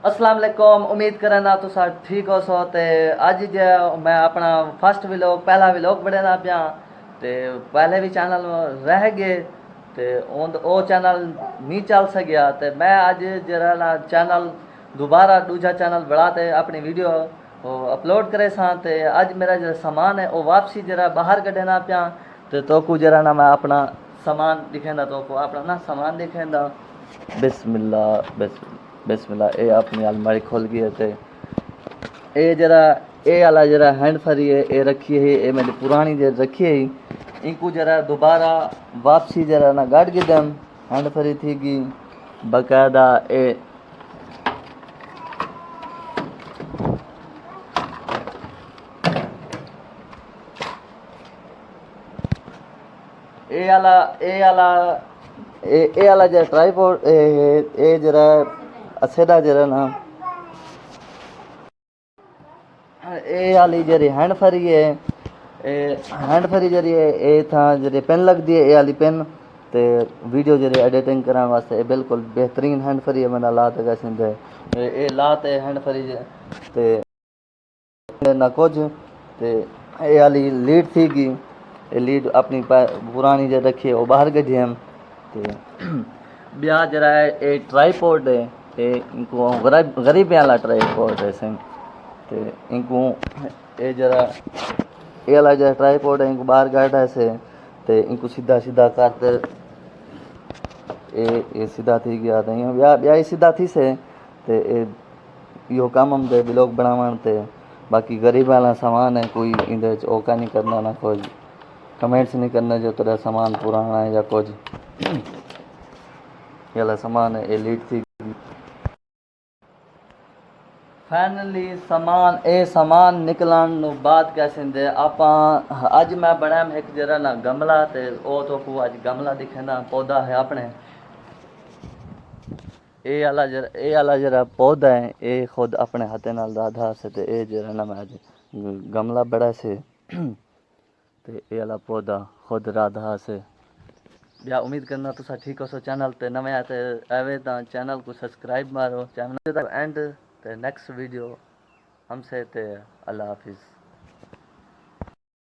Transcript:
अस्सलाम वालेकुम। उम्मीद करना तुसा ठीक हो सो। ते अज जो मैं अपना फर्स्ट व्लॉग पहला व्लॉग बनाना पिया। ते पहले भी चैनल रह गए ते वो चैनल नहीं चल सकिया। ते मैं अज जरा ना चैनल दोबारा दूजा चैनल बढ़ाते अपनी वीडियो अपलोड करे सा। ते अज मेरा जो सामान है वो वापसी जरा बाहर कढ़ना पिया। तो तोकू जरा ना मैं अपना सामान दिखेंदा, तोकू अपना ना सामान दिखेंदा। बिस्मिल्लाह बिस्मिल्लाह। ये अपनी अलमारी खोल गई है। ये जरा ये वाला जरा हैंड फ्री है, ये रखी है, ये मेरी पुरानी जो रखी है, इनको जरा दोबारा वापसी जरा ना गाड़ के दम हैंड फ्री थी गई बाकायदा। ये वाला जरा ट्राईपॉड ये जरा असेदा जरा ना ये वाली जरी हैंड फ्री है, हैंड फ्री जरी ये था जरी पेन लगती है, ये वाली पेन ते वीडियो जरी एडिटिंग करने वास्ते ये बिल्कुल बेहतरीन हैंड फ्री है। मैंने लात कैसे ये लात है हैंड फ्री ते ना कुछ। ते ये वाली लीड थी गई, ये लीड अपनी पुरानी जो रखी है वो बाहर गई हम। ते ब्याह जरा है ये ट्राईपॉड है, ये इनको गरीब वाला ट्राईपॉड है सेम। ते इनको ये जरा ये वाला जो ट्राईपॉड है इनको बाहर काटा से ते इनको सीधा सीधा करते ये सीधा थी गया था। ब्याह ही सीधा थी से ते यो काम हम दे ब्लॉग बनावन। ते बाकी गरीब वाला सामान है, कोई इंदे ओका नहीं करना ना कोई कमेंट्स नहीं करना जो तेरा सामान पुराना है या कुछ। ये वाला सामान है, ये लीड थी फाइनली सामान ए सामान निकलन बाद कैसे दे आप अज मैं बनाया एक जरा ना गमला। ते ओ तो को अज गमला दिखेंदा पौधा है अपने ये वाला जरा पौधा है ये खुद अपने हाथे नाल राधा से। ते ये जरा ना मैं अज गमला बड़ा से ते ये वाला पौधा खुद राधा से। या उम्मीद करना तुसा ठीक हो सो। चैनल ते नवे आते आवे तो चैनल को सब्सक्राइब मारो चैनल एंड ते नेक्स्ट वीडियो हमसे ते अल्लाह हाफिज़।